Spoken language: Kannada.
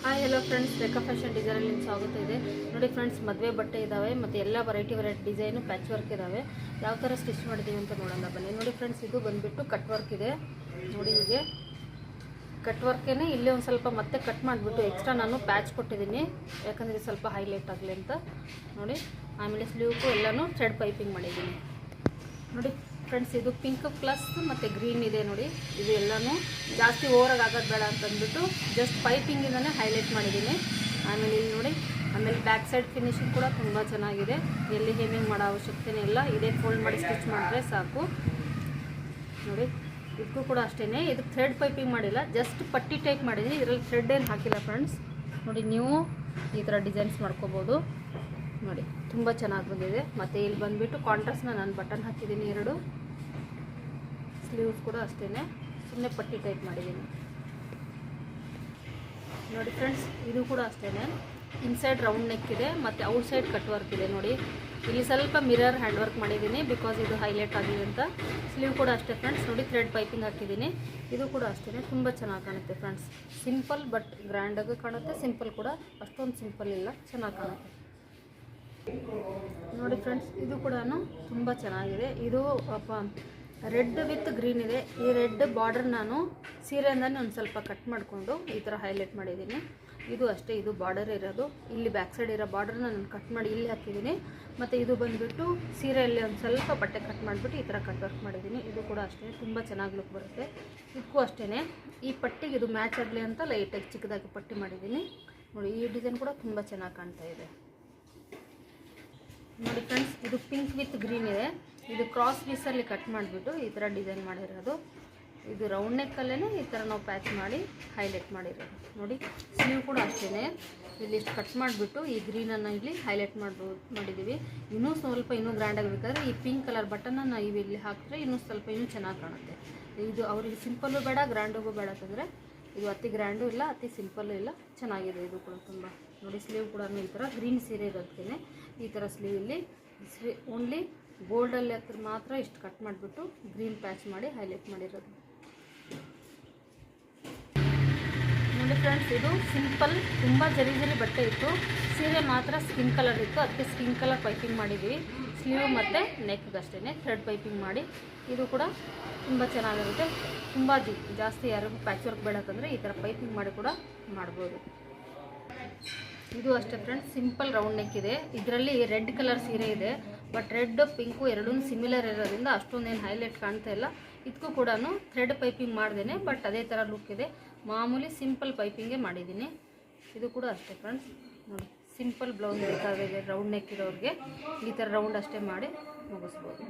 ಹಾಯ್ ಹಲೋ ಫ್ರೆಂಡ್ಸ್, ರೇಖಾ ಫ್ಯಾಷನ್ ಡಿಸೈನಲ್ಲಿ ಸ್ವಾಗತ ಇದೆ. ನೋಡಿ ಫ್ರೆಂಡ್ಸ್, ಮದುವೆ ಬಟ್ಟೆ ಇದ್ದಾವೆ ಮತ್ತು ಎಲ್ಲ ವೆರೈಟಿ ಡಿಸೈನು ಪ್ಯಾಚ್ ವರ್ಕ್ ಇದ್ದಾವೆ. ಯಾವ ಥರ ಸ್ಟಿಚ್ ಮಾಡಿದ್ದೀವಿ ಅಂತ ನೋಡೋಣ ಬನ್ನಿ. ನೋಡಿ ಫ್ರೆಂಡ್ಸ್, ಇದು ಬಂದುಬಿಟ್ಟು ಕಟ್ ವರ್ಕ್ ಇದೆ. ನೋಡಿ ಹೀಗೆ ಕಟ್ ವರ್ಕೇನೆ ಇಲ್ಲೇ ಒಂದು ಸ್ವಲ್ಪ ಮತ್ತೆ ಕಟ್ ಮಾಡಿಬಿಟ್ಟು ಎಕ್ಸ್ಟ್ರಾ ನಾನು ಪ್ಯಾಚ್ ಕೊಟ್ಟಿದ್ದೀನಿ, ಯಾಕಂದರೆ ಸ್ವಲ್ಪ ಹೈಲೈಟ್ ಆಗಲಿ ಅಂತ. ನೋಡಿ, ಆಮೇಲೆ ಸ್ಲೀವ್ಗೂ ಎಲ್ಲನೂ ಥ್ರೆಡ್ ಪೈಪಿಂಗ್ ಮಾಡಿದ್ದೀನಿ. ನೋಡಿ ಫ್ರೆಂಡ್ಸ್, ಇದು ಪಿಂಕ್ ಪ್ಲಸ್ ಮತ್ತು ಗ್ರೀನ್ ಇದೆ. ನೋಡಿ, ಇದು ಎಲ್ಲನೂ ಜಾಸ್ತಿ ಓವರಾಗಿ ಆಗೋದು ಬೇಡ ಅಂತಂದ್ಬಿಟ್ಟು ಜಸ್ಟ್ ಪೈಪಿಂಗಿಂದನೇ ಹೈಲೈಟ್ ಮಾಡಿದ್ದೀನಿ. ಆಮೇಲೆ ಇಲ್ಲಿ ನೋಡಿ, ಆಮೇಲೆ ಬ್ಯಾಕ್ ಸೈಡ್ ಫಿನಿಶಿಂಗ್ ಕೂಡ ತುಂಬ ಚೆನ್ನಾಗಿದೆ. ಎಲ್ಲಿ ಹೇಮಿಂಗ್ ಮಾಡೋ ಅವಶ್ಯಕತೆನೇ ಇಲ್ಲ, ಇದೇ ಫೋಲ್ಡ್ ಮಾಡಿ ಸ್ಟಿಚ್ ಮಾಡಿದ್ರೆ ಸಾಕು. ನೋಡಿ, ಇದಕ್ಕೂ ಕೂಡ ಅಷ್ಟೇ, ಇದು ಥ್ರೆಡ್ ಪೈಪಿಂಗ್ ಮಾಡಿಲ್ಲ, ಜಸ್ಟ್ ಪಟ್ಟಿ ಟೈಪ್ ಮಾಡಿದ್ದೀನಿ. ಇದರಲ್ಲಿ ಥ್ರೆಡ್ ಏನು ಹಾಕಿಲ್ಲ ಫ್ರೆಂಡ್ಸ್. ನೋಡಿ, ನೀವು ಈ ಥರ ಡಿಸೈನ್ಸ್ ಮಾಡ್ಕೋಬೋದು. ನೋಡಿ, ತುಂಬ ಚೆನ್ನಾಗಿ ಬಂದಿದೆ. ಮತ್ತು ಇಲ್ಲಿ ಬಂದುಬಿಟ್ಟು ಕಾಂಟ್ರಾಸ್ಟ್ನ ನಾನು ಬಟನ್ ಹಾಕಿದ್ದೀನಿ 2. ಸ್ಲೀವ್ಸ್ ಕೂಡ ಅಷ್ಟೇ, ಸುಮ್ಮನೆ ಪಟ್ಟಿ ಟೈಪ್ ಮಾಡಿದ್ದೀನಿ. ನೋಡಿ ಫ್ರೆಂಡ್ಸ್, ಇದು ಕೂಡ ಅಷ್ಟೇ, ಇನ್ಸೈಡ್ ರೌಂಡ್ ನೆಕ್ ಇದೆ ಮತ್ತು ಔಟ್ಸೈಡ್ ಕಟ್ ವರ್ಕ್ ಇದೆ. ನೋಡಿ, ಇಲ್ಲಿ ಸ್ವಲ್ಪ ಮಿರರ್ ಹ್ಯಾಂಡ್ ವರ್ಕ್ ಮಾಡಿದ್ದೀನಿ, ಬಿಕಾಸ್ ಇದು ಹೈಲೈಟ್ ಆಗಿದೆ ಅಂತ. ಸ್ಲೀವ್ ಕೂಡ ಅಷ್ಟೇ ಫ್ರೆಂಡ್ಸ್. ನೋಡಿ, ಥ್ರೆಡ್ ಪೈಪಿಂಗ್ ಹಾಕಿದ್ದೀನಿ. ಇದು ಕೂಡ ಅಷ್ಟೇ, ತುಂಬ ಚೆನ್ನಾಗಿ ಕಾಣುತ್ತೆ ಫ್ರೆಂಡ್ಸ್. ಸಿಂಪಲ್ ಬಟ್ ಗ್ರ್ಯಾಂಡಾಗಿ ಕಾಣುತ್ತೆ, ಸಿಂಪಲ್ ಕೂಡ ಅಷ್ಟೊಂದು ಸಿಂಪಲ್ ಇಲ್ಲ, ಚೆನ್ನಾಗಿ ಕಾಣುತ್ತೆ. ನೋಡಿ ಫ್ರೆಂಡ್ಸ್, ಇದು ಕೂಡ ತುಂಬ ಚೆನ್ನಾಗಿದೆ. ಇದು ರೆಡ್ ವಿತ್ ಗ್ರೀನ್ ಇದೆ. ಈ ರೆಡ್ ಬಾರ್ಡರ್ ನಾನು ಸೀರೆಯಿಂದನೇ ಒಂದು ಸ್ವಲ್ಪ ಕಟ್ ಮಾಡಿಕೊಂಡು ಈ ಥರ ಹೈಲೈಟ್ ಮಾಡಿದ್ದೀನಿ. ಇದು ಅಷ್ಟೇ, ಇದು ಬಾರ್ಡರ್ ಇರೋದು. ಇಲ್ಲಿ ಬ್ಯಾಕ್ ಸೈಡ್ ಇರೋ ಬಾರ್ಡರ್ನ ನಾನು ಕಟ್ ಮಾಡಿ ಇಲ್ಲಿ ಹಾಕಿದ್ದೀನಿ. ಮತ್ತು ಇದು ಬಂದುಬಿಟ್ಟು ಸೀರೆಯಲ್ಲಿ ಒಂದು ಸ್ವಲ್ಪ ಬಟ್ಟೆ ಕಟ್ ಮಾಡಿಬಿಟ್ಟು ಈ ಥರ ಕಟ್ ವರ್ಕ್ ಮಾಡಿದ್ದೀನಿ. ಇದು ಕೂಡ ಅಷ್ಟೇ, ತುಂಬ ಚೆನ್ನಾಗಿ ಲುಕ್ ಬರುತ್ತೆ. ಇದಕ್ಕೂ ಅಷ್ಟೇ, ಈ ಪಟ್ಟಿಗೆ ಇದು ಮ್ಯಾಚ್ ಆಗಲಿ ಅಂತ ಲೈಟಾಗಿ ಚಿಕ್ಕದಾಗಿ ಪಟ್ಟಿ ಮಾಡಿದ್ದೀನಿ. ನೋಡಿ, ಈ ಡಿಸೈನ್ ಕೂಡ ತುಂಬ ಚೆನ್ನಾಗಿ ಕಾಣ್ತಾ ಇದೆ. ನೋಡಿ ಫ್ರೆಂಡ್ಸ್, ಇದು ಪಿಂಕ್ ವಿತ್ ಗ್ರೀನ್ ಇದೆ. ಇದು ಕ್ರಾಸ್ ಪೀಸಲ್ಲಿ ಕಟ್ ಮಾಡಿಬಿಟ್ಟು ಈ ಥರ ಡಿಸೈನ್ ಮಾಡಿರೋದು. ಇದು ರೌಂಡ್ ನೆಕ್ಕಲ್ಲೇ ಈ ಥರ ನಾವು ಪ್ಯಾಚ್ ಮಾಡಿ ಹೈಲೈಟ್ ಮಾಡಿರೋದು. ನೋಡಿ, ಸ್ಲೀವ್ ಕೂಡ ಅಷ್ಟೇ, ಇಲ್ಲಿ ಇಷ್ಟು ಕಟ್ ಮಾಡಿಬಿಟ್ಟು ಈ ಗ್ರೀನನ್ನು ಇಲ್ಲಿ ಹೈಲೈಟ್ ಮಾಡಿದ್ದೀವಿ. ಇನ್ನೂ ಗ್ರ್ಯಾಂಡಾಗಿ ಬೇಕಾದರೆ ಈ ಪಿಂಕ್ ಕಲರ್ ಬಟನ್ನ ನಾವು ಇಲ್ಲಿ ಹಾಕಿದ್ರೆ ಇನ್ನೂ ಚೆನ್ನಾಗಿ ಕಾಣುತ್ತೆ. ಇದು ಅವರಿಗೆ ಸಿಂಪಲ್ಲು ಬೇಡ, ಗ್ರ್ಯಾಂಡಿಗೂ ಬೇಡ ಅಂತಂದರೆ ಇದು ಅತಿ ಗ್ರ್ಯಾಂಡು ಇಲ್ಲ, ಅತಿ ಸಿಂಪಲ್ಲು ಇಲ್ಲ, ಚೆನ್ನಾಗಿದೆ. ಇದು ಕೂಡ ತುಂಬ. ನೋಡಿ, ಸ್ಲೀವ್ ಕೂಡ ಈ ಥರ ಗ್ರೀನ್ ಸೀರೆ ಇರೋದಕ್ಕೆ ಈ ಥರ ಸ್ಲೀವ್ ಇಲ್ಲಿ ಓನ್ಲಿ ಗೋಲ್ಡಲ್ಲಿ ಹತ್ರ ಮಾತ್ರ ಇಷ್ಟು ಕಟ್ ಮಾಡಿಬಿಟ್ಟು ಗ್ರೀನ್ ಪ್ಯಾಚ್ ಮಾಡಿ ಹೈಲೈಟ್ ಮಾಡಿರೋದು. ನೋಡಿ ಫ್ರೆಂಡ್ಸ್, ಇದು ಸಿಂಪಲ್, ತುಂಬ ಜರಿ ಬಟ್ಟೆ ಇತ್ತು. ಸೀರೆ ಮಾತ್ರ ಸ್ಕಿನ್ ಕಲರ್ ಇತ್ತು, ಅದಕ್ಕೆ ಸ್ಕಿನ್ ಕಲರ್ ಪೈಪಿಂಗ್ ಮಾಡಿದ್ದೀವಿ. ಸ್ಲೀವ್ ಮತ್ತು ನೆಕ್ಗಷ್ಟೇ ಥ್ರೆಡ್ ಪೈಪಿಂಗ್ ಮಾಡಿ. ಇದು ಕೂಡ ತುಂಬ ಚೆನ್ನಾಗಿರುತ್ತೆ. ತುಂಬ ಜಾಸ್ತಿ ಯಾರಿಗೂ ಪ್ಯಾಚ್ ವರ್ಕ್ ಬೇಡಕ್ಕಂದರೆ ಈ ಥರ ಪೈಪಿಂಗ್ ಮಾಡಿ ಕೂಡ ಮಾಡ್ಬೋದು. ಇದು ಅಷ್ಟೇ ಫ್ರೆಂಡ್ಸ್, ಸಿಂಪಲ್ ರೌಂಡ್ ನೆಕ್ ಇದೆ. ಇದರಲ್ಲಿ ರೆಡ್ ಕಲರ್ ಸೀರೆ ಇದೆ, ಬಟ್ ರೆಡ್ ಪಿಂಕು ಎರಡೂ ಸಿಮಿಲರ್ ಇರೋದ್ರಿಂದ ಅಷ್ಟೊಂದೇನು ಹೈಲೈಟ್ ಕಾಣ್ತಾ ಇಲ್ಲ. ಇದಕ್ಕೂ ಕೂಡ ಥ್ರೆಡ್ ಪೈಪಿಂಗ್ ಮಾಡ್ದೇನೆ, ಬಟ್ ಅದೇ ಥರ ಲುಕ್ ಇದೆ. ಮಾಮೂಲಿ ಸಿಂಪಲ್ ಪೈಪಿಂಗೇ ಮಾಡಿದ್ದೀನಿ. ಇದು ಕೂಡ ಅಷ್ಟೇ ಫ್ರೆಂಡ್ಸ್. ನೋಡಿ, ಸಿಂಪಲ್ ಬ್ಲೌಸ್ ಬೇಕಾಗಿದೆ ರೌಂಡ್ ನೆಕ್ ಇರೋರಿಗೆ ಈ ಥರ ರೌಂಡ್ ಅಷ್ಟೇ ಮಾಡಿ ಮುಗಿಸ್ಬೋದು.